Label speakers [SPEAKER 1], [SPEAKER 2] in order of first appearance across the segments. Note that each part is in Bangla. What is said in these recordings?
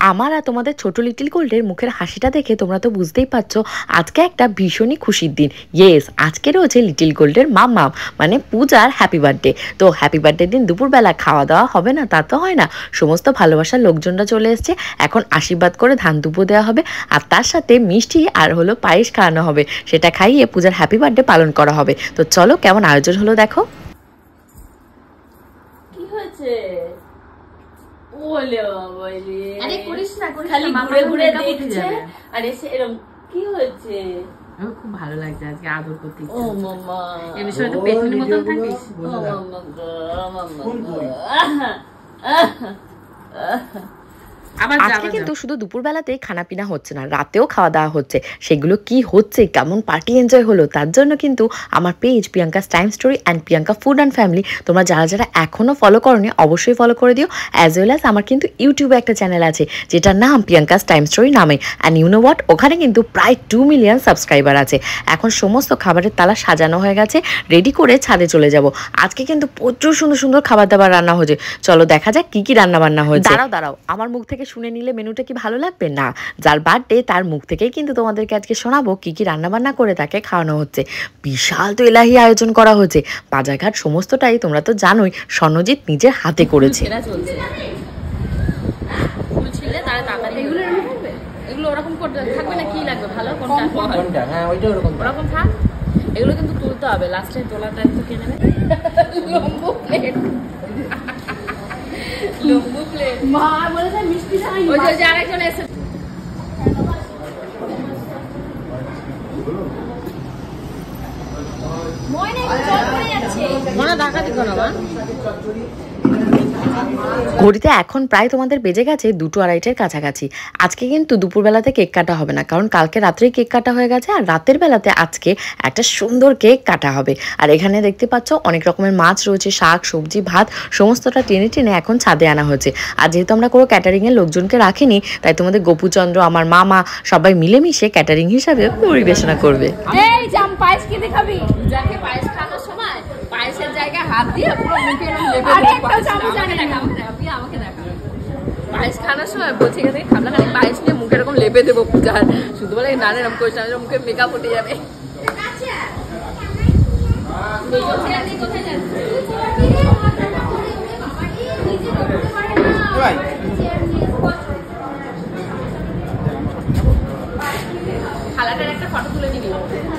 [SPEAKER 1] আমার আর তোমাদের ছোট লিটিল গোল্ডের মুখের হাসিটা দেখে তোমরা তো বুঝতেই পারছো আজকে একটা ভীষণই খুশির দিন। ইয়েস, আজকে রয়েছে লিটিল গোল্ডের মাম্মাম মানে পূজার হ্যাপি বার্থডে। তো হ্যাপি বার্থডে দিন দুপুরবেলা খাওয়া দাওয়া হবে না তা তো হয় না, সমস্ত ভালোবাসার লোকজনরা চলে এসছে। এখন আশীর্বাদ করে ধান দুপো দেওয়া হবে আর তার সাথে মিষ্টি আর হলো পায়েস খাওয়ানো হবে, সেটা খাইয়ে পূজার হ্যাপি বার্থডে পালন করা হবে। তো চলো কেমন আয়োজন হলো দেখো।
[SPEAKER 2] কি হয়েছে? ওলে বাবালে,
[SPEAKER 3] আরে করিস না
[SPEAKER 2] খালি ঘুরে ঘুরে দেখছে আর এসে এরকম কি হয়েছে?
[SPEAKER 3] আমার খুব ভালো লাগছে আজকে আদর করতে।
[SPEAKER 2] ও মামা,
[SPEAKER 3] এই বিষয়ে তো পেটনি মতন থাকিস।
[SPEAKER 2] ও মামা গো, মামা।
[SPEAKER 1] আজকে কিন্তু শুধু দুপুরবেলাতেই খানা পিনা হচ্ছে না, রাতেও খাওয়া দাওয়া হচ্ছে। সেগুলো কি হচ্ছে, কেমন পার্টি এনজয় হলো, তার জন্য কিন্তু আমার page Priyanka's time story and Priyanka food and family তোমরা যারা যারা এখনও ফলো করোনি অবশ্যই ফলো করে দিও। অ্যাজ ওয়েল অ্যাজ আমার কিন্তু ইউটিউবে একটা চ্যানেল আছে যেটার নাম প্রিয়াঙ্কাস টাইম স্টোরি নামে। অ্যান্ড ইউ নো হোয়াট, ওখানে কিন্তু প্রায় 2 মিলিয়ন সাবস্ক্রাইবার আছে। এখন সমস্ত খাবারের তালা সাজানো হয়ে গেছে, রেডি করে ছাদে চলে যাব। আজকে কিন্তু প্রচুর সুন্দর সুন্দর খাবার দাবার রান্না হয়েছে, চলো দেখা যাক কি কি রান্না বান্না হয়েছে। দাঁড়াও দাঁড়াও, আমার মুখ থেকে শুনে নিলে মেনুটা কি ভালো লাগবে না? যার বার্থডে তার মুখ থেকেই কিন্তু তোমাদেরকে আজকে শোনাবো কি কি রান্না বান্না করে তাকে খাওয়ানো হচ্ছে। বিশাল তো এলাহি আয়োজন করা হয়েছে, বাজারঘাট সমস্তটাই তোমরা তো জানোই স্বর্ণজিৎ নিজের হাতে করেছে।
[SPEAKER 3] এগুলো ওরকম করতে থাকবে না, কি লাগবে ভালো কোনটা? হ্যাঁ ওইটা ওরকম থাক। এগুলো কিন্তু তুলতে হবে, লাস্টে তোলাটা একটু কিনে নেবে। লম্বু প্লেট, লম্বু প্লেট। মা বলেছে মিষ্টি চাই। ওই যে আরেকজন এসে মনে ঢাকা দিও না মা।
[SPEAKER 1] ঘড়িতে এখন প্রায় তোমাদের বেজে গেছে 2-2:30 কাছাকাছি। আজকে কিন্তু দুপুরবেলাতে কেক কাটা হবে না, কারণ কালকে রাত্রেই কেক কাটা হয়ে গেছে। আর রাতের বেলাতে আজকে একটা সুন্দর কেক কাটা হবে। আর এখানে দেখতে পাচ্ছ অনেক রকমের মাছ রয়েছে, শাক সবজি ভাত সমস্তটা টেনে টেনে এখন ছাদে আনা হয়েছে। আর যেহেতু আমরা কোনো ক্যাটারিংয়ের লোকজনকে রাখিনি, তাই তোমাদের গোপুচন্দ্র আমার মামা সবাই মিলেমিশে ক্যাটারিং হিসাবে পরিবেশনা করবে।
[SPEAKER 3] এই জাম পায়েস কি দেখাবি? যাকে পায়েস খাওয়ার সময় পায়েসের জায়গায় হাত দিয়ে পুরো মুখে লেপে আরে একটা চামচ আনে না, আমাকে দেখা পায়েস খাওয়ার সময় বলছে এখানে খাবলা খালি পায়েস নিয়ে মুখে এরকম লেপে দেবো পূজার। শুধু বলে নান এরকম করিস না, মুখে মেকআপ উঠে যাবে।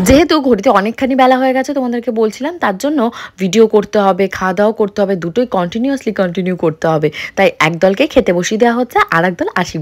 [SPEAKER 1] যেহেতু ঘড়িতে অনেকখানি বেলা হয়ে গেছে তোমাদেরকে বলছিলাম, তার জন্য ভিডিও করতে হবে, খাওয়া দাওয়া করতে হবে, দুটোই কন্টিনিউ করতে হবে। তাই একদলকে খেতে বসিয়ে দেওয়া হচ্ছে আর একদল আশীর্বাদ